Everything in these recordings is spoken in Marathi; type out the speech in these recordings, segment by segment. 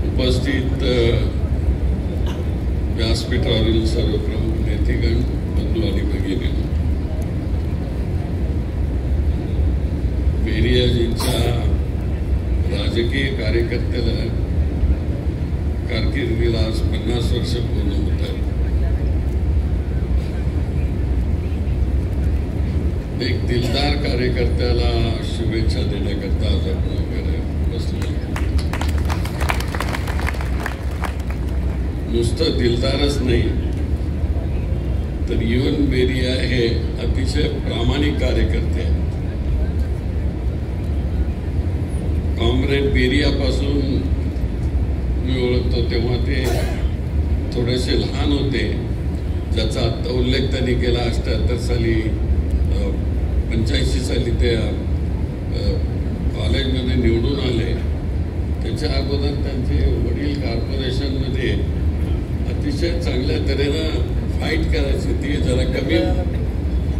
उपस्थित व्यासपीठावरील सर्व प्रमुख नेतेगण, बंधू आणि भगिनी, बेरियाजींच्या राजकीय कार्यकर्त्याला कारकिर्दीला आज 50 वर्ष पूर्ण होत आहेत. एक दिलदार कार्यकर्त्याला शुभेच्छा देण्याकरता आज आपण वगैरे बसलो. नुसतं दिलदारच नाही तर युवन बेरिया हे अतिशय प्रामाणिक कार्यकर्ते आहेत. कॉम्रेड बेरियापासून मी ओळखतो तेव्हा ते थोडेसे लहान होते, ज्याचा आत्ता उल्लेख त्यांनी केला. 78 साली 85 साली ते कॉलेजमध्ये निवडून आले. त्याच्या अगोदर त्यांचे वडील कॉर्पोरेशनमध्ये अतिशय चांगल्या तऱ्हेनं फाईट करायचे. ती जरा कमी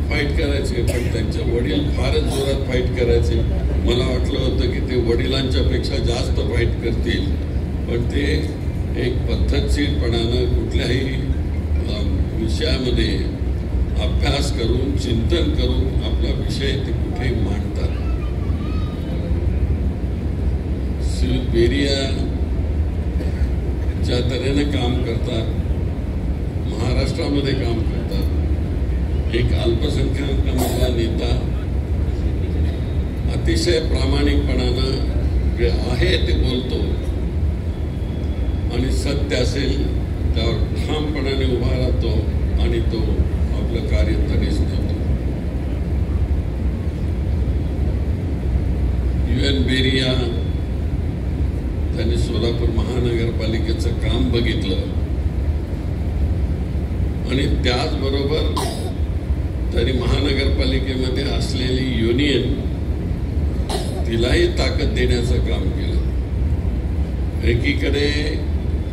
फाईट करायचे, पण त्यांचे वडील फारच जोरात फाईट करायचे. मला वाटलं होतं की ते वडिलांच्या पेक्षा जास्त फाईट करतील, पण ते एक पद्धतशीरपणानं कुठल्याही विषयामध्ये अभ्यास करून, चिंतन करून आपला विषय ते कुठेही मांडतात. श्री बेरिया ज्या तऱ्हेने काम करतात, महाराष्ट्रामध्ये काम करतात, एक अल्पसंख्याकांमधला नेता अतिशय प्रामाणिकपणानं जे आहे ते बोलतो आणि सत्य असेल त्यावर ठामपणाने उभा राहतो आणि तो आपलं कार्य तरीच करतो. युवन बेरिया त्यांनी सोलापूर महानगरपालिकेचं काम बघितलं आणि त्याचबरोबर त्यांनी महानगरपालिकेमध्ये असलेली युनियन तिलाही ताकद देण्याचं काम केलं. एकीकडे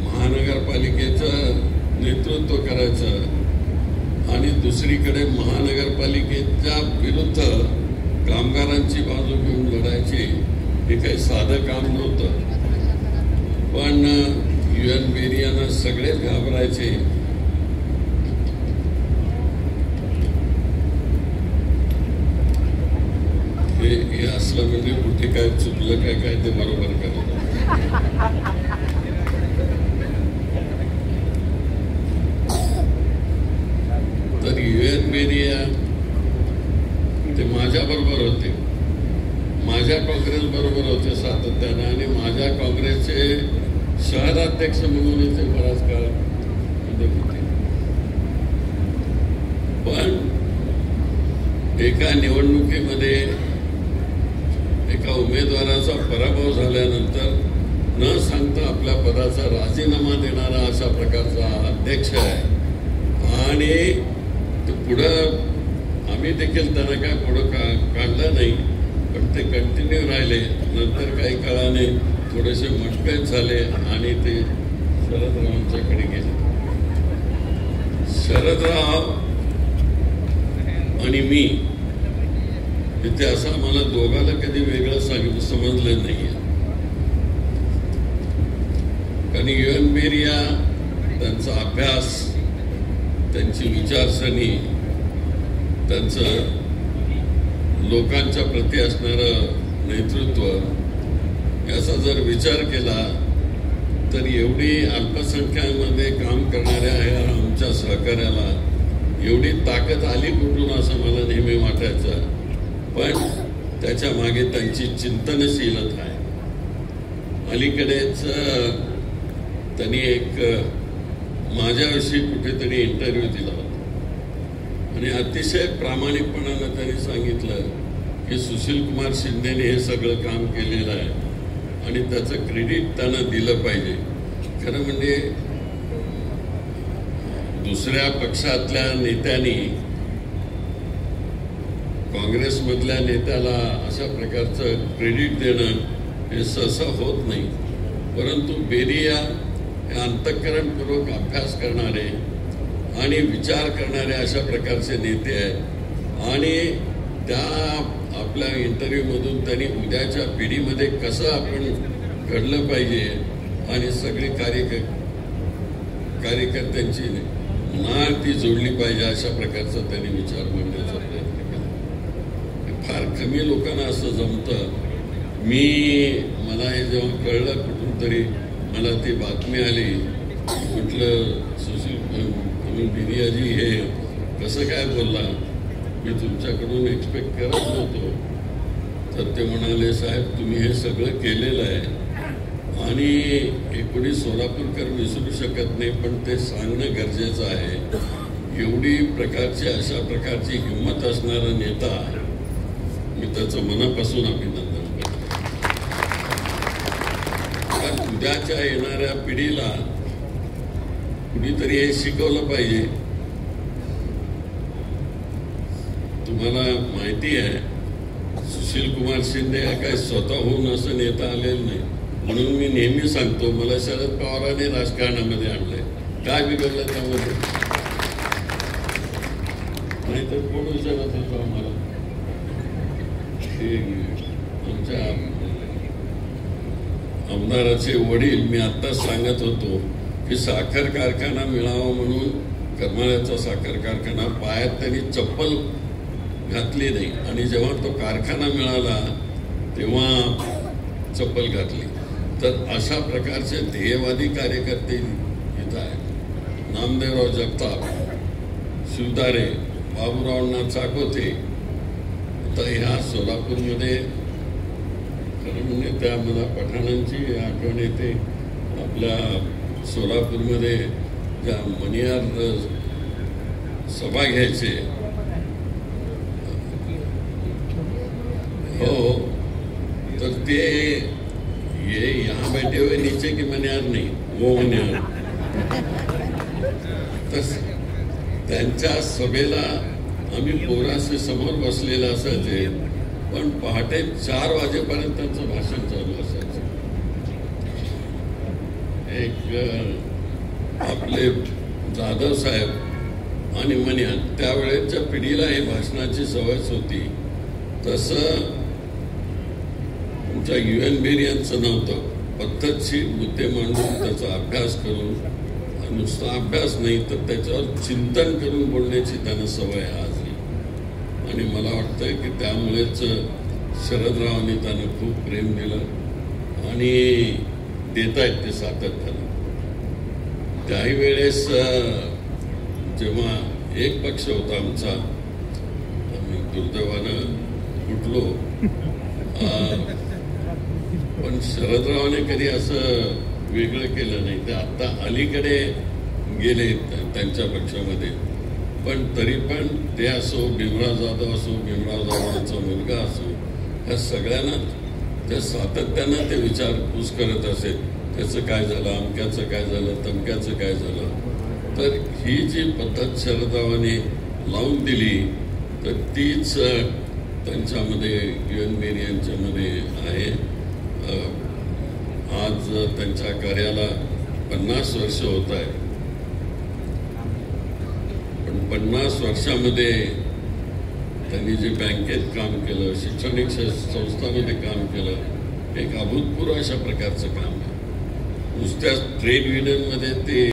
महानगरपालिकेचं नेतृत्व करायचं आणि दुसरीकडे महानगरपालिकेच्या विरुद्ध कामगारांची बाजू घेऊन लढायची. हे काही साधं काम नव्हतं, पण युवन बेरियानं सगळेच घाबरायचे. हे असलं म्हणजे कुठे काय चुकलं काय ते बरोबर करत. तर युवन बेरिया ते माझ्या बरोबर होते, माझ्या काँग्रेस बरोबर होते सातत्यानं, आणि माझ्या काँग्रेसचे शहराध्यक्ष म्हणून ते बराच काळ होते. पण एका निवडणुकीमध्ये एका उमेदवाराचा पराभव झाल्यानंतर न सांगता आपल्या पदाचा राजीनामा देणारा अशा प्रकारचा अध्यक्ष आहे. आणि ते पुढं आम्ही देखील त्यांना काय पुढं काढलं नाही, पण ते कंटिन्यू राहिले. नंतर काही काळाने थोडेसे मतभेद झाले आणि ते शरदरावांच्याकडे गेले. शरदराव आणि मी इथे असं मला दोघांना कधी वेगळं समजलं नाहीये. कारण युवन बेरिया त्यांचा अभ्यास, त्यांची विचारसरणी, त्यांचं लोकांच्या प्रती असणारं नेतृत्व याचा जर विचार केला तर एवढी अल्पसंख्याकांमध्ये काम करणाऱ्या ह्या आमच्या सहकार्याला एवढी ताकद आली कुठून असं मला नेहमी वाटायचं. पण त्याच्या मागे त्यांची चिंतनशीलता आहे. अलीकडेच त्यांनी एक माझ्याविषयी कुठेतरी इंटरव्ह्यू दिला होता आणि अतिशय प्रामाणिकपणानं त्यांनी सांगितलं की सुशील कुमार शिंदेने हे सगळं काम केलेलं आहे आणि त्याचं क्रेडिट त्यांना दिलं पाहिजे. खरं म्हणजे दुसऱ्या पक्षातल्या नेत्यांनी काँग्रेसमधल्या नेत्याला अशा प्रकारचं क्रेडिट देणं हे सहसा होत नाही. परंतु बेरिया हे अंतःकरणपूर्वक अभ्यास करणारे आणि विचार करणारे अशा प्रकारचे नेते आहेत. आणि त्या आपल्या इंटरव्ह्यूमधून त्यांनी उद्याच्या पिढीमध्ये कसं आपण घडलं पाहिजे आणि सगळी कार्यकर्त्यांची नाळ ती जोडली पाहिजे, अशा प्रकारचा त्यांनी विचार मांडण्याचा प्रयत्न केला. फार कमी लोकांना असं जमतं. मला हे जेव्हा कळलं कुठून तरी मला ती बातमी आली, म्हटलं सुशील बिनियाजी हे कसं काय बोलला, मी तुमच्याकडून एक्सपेक्ट करत नव्हतो. तर ते म्हणाले, साहेब तुम्ही हे सगळं केलेलं आहे आणि कोणी सोलापूरकर विसरू शकत नाही, पण ते सांगणं गरजेचं आहे. एवढी अशा प्रकारची हिंमत असणारा नेता, मी त्याचं मनापासून अभिनंदन करतो. कारण उद्याच्या येणाऱ्या पिढीला कुणीतरी हे शिकवलं पाहिजे. तुम्हाला माहिती आहे, सुशील कुमार शिंदे काय स्वतःहून असं नेता आलेलं नाही. म्हणून मी नेहमी सांगतो, मला शरद पवारांनी राजकारणामध्ये आणलंय. काय बिघडलं त्यामध्ये? नाही तर कोण विचारत होतं आम्हाला? आमच्या आमदाराचे वडील, मी आत्ताच सांगत होतो की साखर कारखाना मिळावा म्हणून करमाळ्याचा साखर कारखाना, पायात त्यांनी चप्पल घातली नाही आणि जेव्हा तो कारखाना मिळाला तेव्हा चप्पल घातली. तर अशा प्रकारचे ध्येयवादी कार्यकर्ते इथं आहेत. नामदेवराव जगताप, शिवदारे, बाबूरावांना चाकोते. तर ह्या सोलापूरमध्ये खरं म्हणजे त्या मला पठाणांची आठवण येते. आपल्या सोलापूरमध्ये ज्या मणियार सभा घ्यायचे, हो, तर ते ये यहाँ बैठे हुए नीचे की मनियार नाही, वो मनियार. तर त्यांच्या सभेला आम्ही पोरासे समोर बसलेले असायचे, पण पहाटे 4 वाजेपर्यंत त्यांचं भाषण चालू असायचं. एक आपले जाधव साहेब आणि मनियार, त्यावेळेच्या पिढीला ही भाषणाची सवयच होती. तसं तुमच्या UN यांचं नव्हतं. पद्धतशीर मुद्दे मांडून त्याचा अभ्यास करून, नुसता अभ्यास नाही तर त्याच्यावर चिंतन करून बोलण्याची त्यांना सवय आजही. आणि मला वाटतं की त्यामुळेच शरदरावांनी त्यांना खूप प्रेम दिलं आणि देत आहेत ते सातत्यानं. काही वेळेस जेव्हा एक पक्ष होता आमचा, आम्ही दुर्दैवानं फुटलो, पण शरदरावाने कधी असं वेगळं केलं नाही. ते आत्ता अलीकडे गेले त्यांच्या पक्षामध्ये, पण तरी पण ते असो, भीमराव जाधव असो, भीमराव जाधवांचा मुलगा असो, ह्या सगळ्यांना त्या सातत्यानं ते विचारपूस करत असेल. त्याचं काय झालं, अमक्याचं काय झालं, तमक्याचं काय झालं. तर ही जी पद्धत शरदरावांनी लावून दिली, तर तीच त्यांच्यामध्ये UN यांच्यामध्ये आहे. आज त्यांच्या कार्याला 50 वर्ष होत आहे. पण 50 वर्षामध्ये त्यांनी जे बँकेत काम केलं, शैक्षणिक संस्थांमध्ये काम केलं, एक अभूतपूर्व अशा प्रकारचं काम आहे. नुसत्याच ट्रेड युनियनमध्ये ते